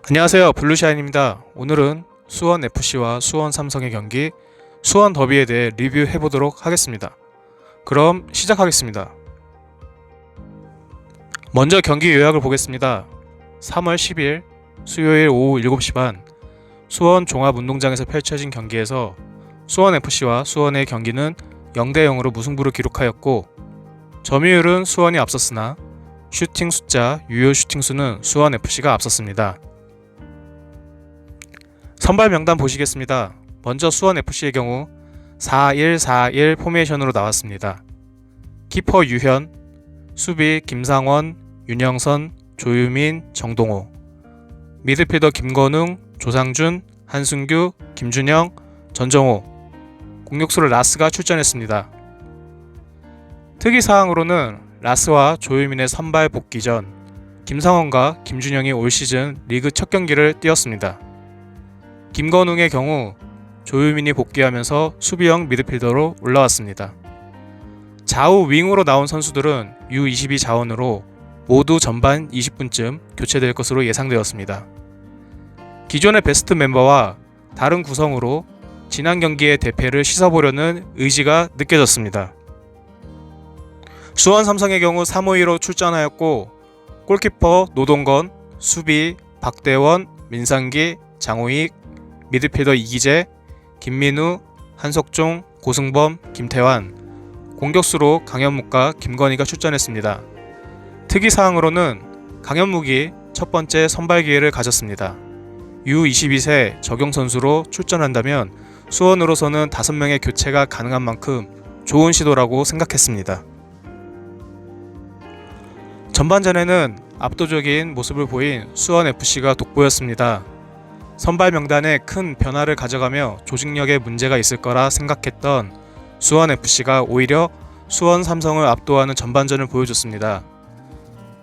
안녕하세요, 블루샤인입니다. 오늘은 수원FC와 수원삼성의 경기 수원 더비에 대해 리뷰해보도록 하겠습니다. 그럼 시작하겠습니다. 먼저 경기 요약을 보겠습니다. 3월 10일 수요일 오후 7시 반 수원 종합운동장에서 펼쳐진 경기에서 수원FC와 수원의 경기는 0대0으로 무승부를 기록하였고, 점유율은 수원이 앞섰으나 슈팅 숫자, 유효 슈팅 수는 수원FC가 앞섰습니다. 선발 명단 보시겠습니다. 먼저 수원FC의 경우 4-1-4-1 포메이션으로 나왔습니다. 키퍼 유현, 수비 김상원, 윤영선, 조유민, 정동호, 미드필더 김건웅, 조상준, 한승규, 김준영, 전정호, 공격수로 라스가 출전했습니다. 특이사항으로는 라스와 조유민의 선발 복귀 전 김상원과 김준영이 올 시즌 리그 첫 경기를 뛰었습니다. 김건웅의 경우 조유민이 복귀하면서 수비형 미드필더로 올라왔습니다. 좌우 윙으로 나온 선수들은 U22 자원으로 모두 전반 20분쯤 교체될 것으로 예상되었습니다. 기존의 베스트 멤버와 다른 구성으로 지난 경기의 대패를 씻어보려는 의지가 느껴졌습니다. 수원 삼성의 경우 3-5-2로 출전하였고, 골키퍼 노동건, 수비 박대원, 민상기, 장호익, 미드필더 이기재, 김민우, 한석종, 고승범, 김태환, 공격수로 강현묵과 김건희가 출전했습니다. 특이사항으로는 강현묵이 첫 번째 선발 기회를 가졌습니다. U22세 적용 선수로 출전한다면 수원으로서는 5명의 교체가 가능한 만큼 좋은 시도라고 생각했습니다. 전반전에는 압도적인 모습을 보인 수원FC가 돋보였습니다. 선발 명단에 큰 변화를 가져가며 조직력에 문제가 있을 거라 생각했던 수원FC가 오히려 수원삼성을 압도하는 전반전을 보여줬습니다.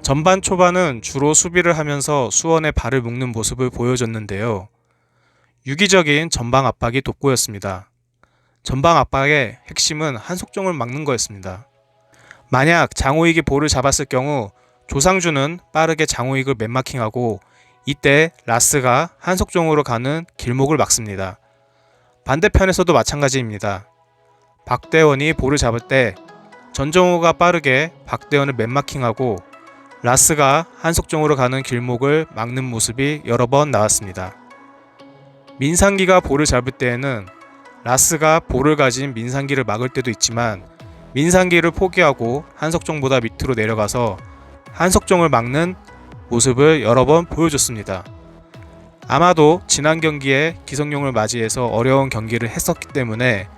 전반 초반은 주로 수비를 하면서 수원의 발을 묶는 모습을 보여줬는데요. 유기적인 전방 압박이 돋보였습니다. 전방 압박의 핵심은 한속종을 막는 거였습니다. 만약 장호익이 볼을 잡았을 경우 조상준은 빠르게 장호익을 맨마킹하고, 이때 라스가 한속종으로 가는 길목을 막습니다. 반대편에서도 마찬가지입니다. 박대원이 볼을 잡을 때 전정호가 빠르게 박대원을 맨마킹하고 라스가 한속종으로 가는 길목을 막는 모습이 여러 번 나왔습니다. 민상기가 볼을 잡을 때에는 라스가 볼을 가진 민상기를 막을 때도 있지만, 민상기를 포기하고 한석종보다 밑으로 내려가서 한석종을 막는 모습을 여러 번 보여줬습니다. 아마도 지난 경기에 기성용을 맞이해서 어려운 경기를 했었기 때문에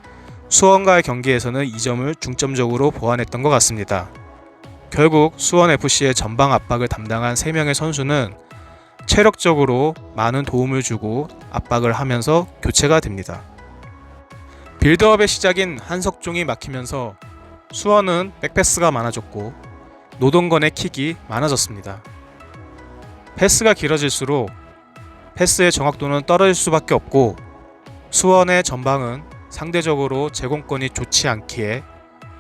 수원과의 경기에서는 이 점을 중점적으로 보완했던 것 같습니다. 결국 수원FC의 전방 압박을 담당한 3명의 선수는 체력적으로 많은 도움을 주고 압박을 하면서 교체가 됩니다. 빌드업의 시작인 한석종이 막히면서 수원은 백패스가 많아졌고 노동건의 킥이 많아졌습니다. 패스가 길어질수록 패스의 정확도는 떨어질 수밖에 없고, 수원의 전방은 상대적으로 제공권이 좋지 않기에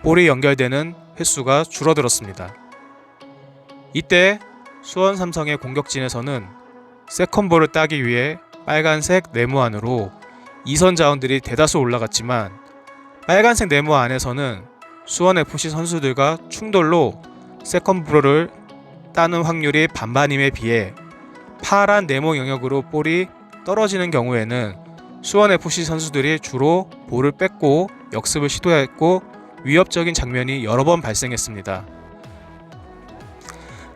볼이 연결되는 횟수가 줄어들었습니다. 이때 수원 삼성의 공격진에서는 세컨볼을 따기 위해 빨간색 네모 안으로 2선 자원들이 대다수 올라갔지만, 빨간색 네모 안에서는 수원FC 선수들과 충돌로 세컨볼을 따는 확률이 반반임에 비해 파란 네모 영역으로 볼이 떨어지는 경우에는 수원FC 선수들이 주로 볼을 뺏고 역습을 시도했고 위협적인 장면이 여러 번 발생했습니다.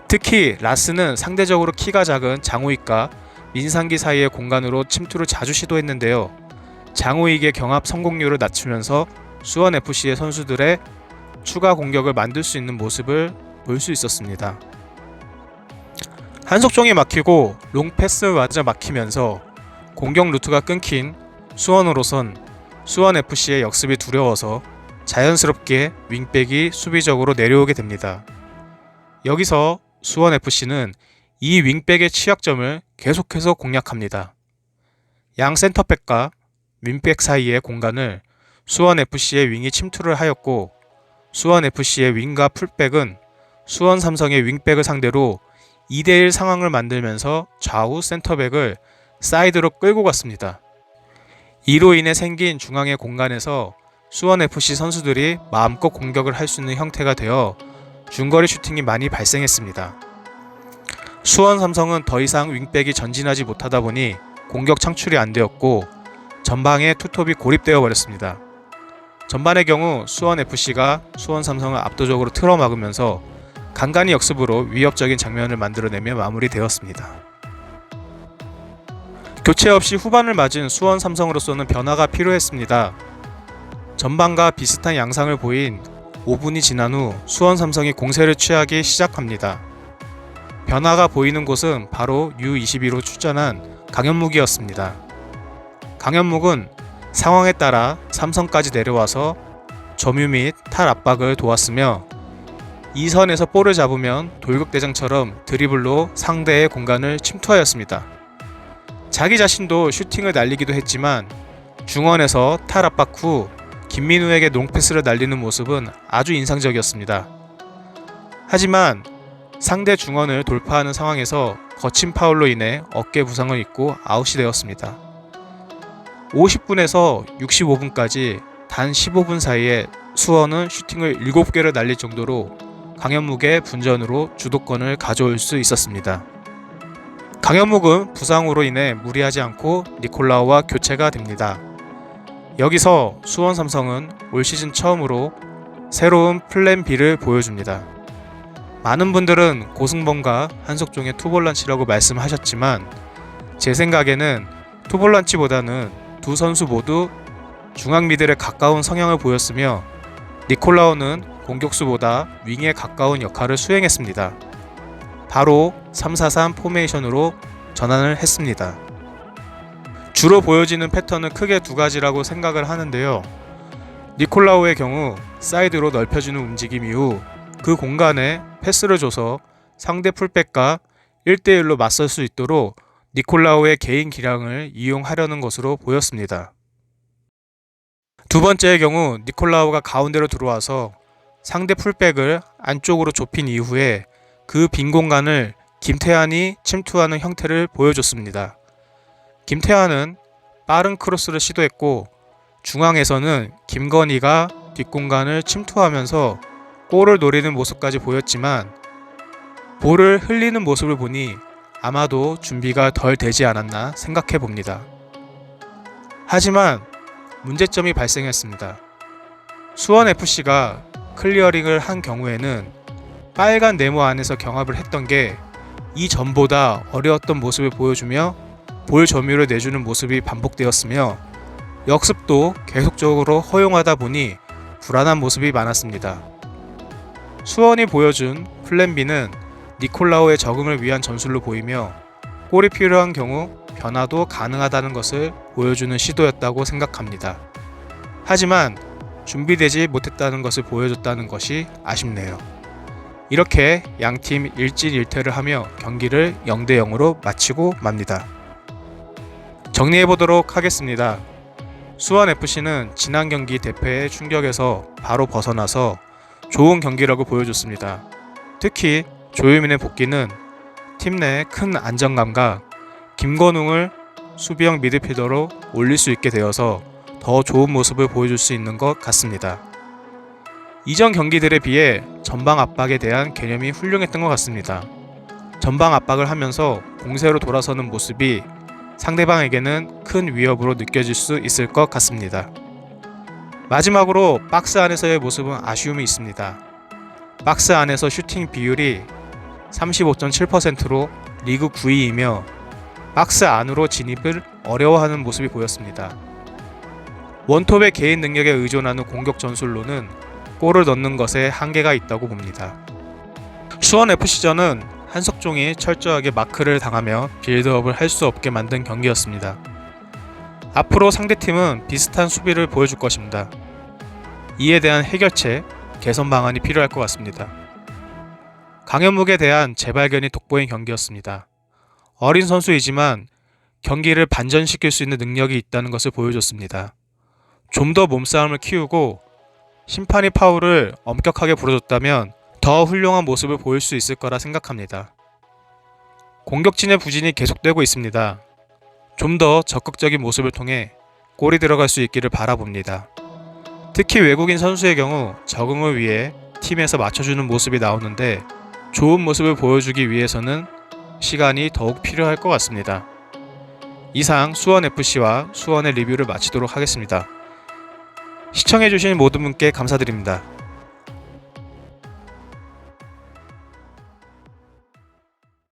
특히 라스는 상대적으로 키가 작은 장호익과 민상기 사이의 공간으로 침투를 자주 시도했는데요. 장호익의 경합 성공률을 낮추면서 수원FC의 선수들의 추가 공격을 만들 수 있는 모습을 볼 수 있었습니다. 한석종이 막히고 롱패스마저 막히면서 공격 루트가 끊긴 수원으로선 수원FC의 역습이 두려워서 자연스럽게 윙백이 수비적으로 내려오게 됩니다. 여기서 수원FC는 이 윙백의 취약점을 계속해서 공략합니다. 양 센터백과 윙백 사이의 공간을 수원FC의 윙이 침투를 하였고, 수원FC의 윙과 풀백은 수원 삼성의 윙백을 상대로 2대1 상황을 만들면서 좌우 센터백을 사이드로 끌고 갔습니다. 이로 인해 생긴 중앙의 공간에서 수원FC 선수들이 마음껏 공격을 할 수 있는 형태가 되어 중거리 슈팅이 많이 발생했습니다. 수원 삼성은 더 이상 윙백이 전진하지 못하다 보니 공격 창출이 안 되었고 전방에 투톱이 고립되어 버렸습니다. 전반의 경우 수원FC가 수원 삼성을 압도적으로 틀어막으면서 간간히 역습으로 위협적인 장면을 만들어내며 마무리되었습니다. 교체 없이 후반을 맞은 수원 삼성으로서는 변화가 필요했습니다. 전반과 비슷한 양상을 보인 5분이 지난 후 수원 삼성이 공세를 취하기 시작합니다. 변화가 보이는 곳은 바로 U22로 출전한 강현묵이었습니다. 강현묵은 상황에 따라 삼성까지 내려와서 점유 및 탈 압박을 도왔으며 2선에서 볼을 잡으면 돌격대장처럼 드리블로 상대의 공간을 침투하였습니다. 자기 자신도 슈팅을 날리기도 했지만 중원에서 탈 압박 후 김민우에게 롱패스를 날리는 모습은 아주 인상적이었습니다. 하지만 상대 중원을 돌파하는 상황에서 거친 파울로 인해 어깨 부상을 입고 아웃이 되었습니다. 50분에서 65분까지 단 15분 사이에 수원은 슈팅을 7개를 날릴 정도로 강현묵의 분전으로 주도권을 가져올 수 있었습니다. 강현묵은 부상으로 인해 무리하지 않고 니콜라우와 교체가 됩니다. 여기서 수원 삼성은 올 시즌 처음으로 새로운 플랜 B를 보여줍니다. 많은 분들은 고승범과 한석종의 투볼란치라고 말씀하셨지만 제 생각에는 투볼란치보다는 두 선수 모두 중앙 미들에 가까운 성향을 보였으며 니콜라우는 공격수보다 윙에 가까운 역할을 수행했습니다. 바로 3-4-3 포메이션으로 전환을 했습니다. 주로 보여지는 패턴은 크게 두 가지라고 생각을 하는데요. 니콜라우의 경우 사이드로 넓혀주는 움직임 이후 그 공간에 패스를 줘서 상대 풀백과 1대1로 맞설 수 있도록 니콜라우의 개인 기량을 이용하려는 것으로 보였습니다. 두 번째의 경우 니콜라우가 가운데로 들어와서 상대 풀백을 안쪽으로 좁힌 이후에 그 빈 공간을 김태환이 침투하는 형태를 보여줬습니다. 김태환은 빠른 크로스를 시도했고 중앙에서는 김건희가 뒷공간을 침투하면서 골을 노리는 모습까지 보였지만 볼을 흘리는 모습을 보니 아마도 준비가 덜 되지 않았나 생각해 봅니다. 하지만 문제점이 발생했습니다. 수원FC가 클리어링을 한 경우에는 빨간 네모 안에서 경합을 했던 게 이전보다 어려웠던 모습을 보여주며 볼 점유를 내주는 모습이 반복되었으며 역습도 계속적으로 허용하다 보니 불안한 모습이 많았습니다. 수원이 보여준 플랜 B는 니콜라우의 적응을 위한 전술로 보이며 골이 필요한 경우 변화도 가능하다는 것을 보여주는 시도였다고 생각합니다. 하지만 준비되지 못했다는 것을 보여줬다는 것이 아쉽네요. 이렇게 양팀 일진일퇴를 하며 경기를 0대0으로 마치고 맙니다. 정리해보도록 하겠습니다. 수원FC는 지난 경기 대패의 충격에서 바로 벗어나서 좋은 경기라고 보여줬습니다. 특히 조유민의 복귀는 팀 내 큰 안정감과 김건웅을 수비형 미드필더로 올릴 수 있게 되어서 더 좋은 모습을 보여줄 수 있는 것 같습니다. 이전 경기들에 비해 전방 압박에 대한 개념이 훌륭했던 것 같습니다. 전방 압박을 하면서 공세로 돌아서는 모습이 상대방에게는 큰 위협으로 느껴질 수 있을 것 같습니다. 마지막으로 박스 안에서의 모습은 아쉬움이 있습니다. 박스 안에서 슈팅 비율이 35.7%로 리그 9위이며 박스 안으로 진입을 어려워하는 모습이 보였습니다. 원톱의 개인 능력에 의존하는 공격 전술로는 골을 넣는 것에 한계가 있다고 봅니다. 수원FC전은 한석종이 철저하게 마크를 당하며 빌드업을 할 수 없게 만든 경기였습니다. 앞으로 상대팀은 비슷한 수비를 보여줄 것입니다. 이에 대한 해결책, 개선 방안이 필요할 것 같습니다. 강현묵에 대한 재발견이 돋보인 경기였습니다. 어린 선수이지만 경기를 반전시킬 수 있는 능력이 있다는 것을 보여줬습니다. 좀 더 몸싸움을 키우고 심판이 파울을 엄격하게 부러줬다면 더 훌륭한 모습을 보일 수 있을 거라 생각합니다. 공격진의 부진이 계속되고 있습니다. 좀 더 적극적인 모습을 통해 골이 들어갈 수 있기를 바라봅니다. 특히 외국인 선수의 경우 적응을 위해 팀에서 맞춰주는 모습이 나오는데 좋은 모습을 보여주기 위해서는 시간이 더욱 필요할 것 같습니다. 이상 수원FC와 수원의 리뷰를 마치도록 하겠습니다. 시청해주신 모든 분께 감사드립니다.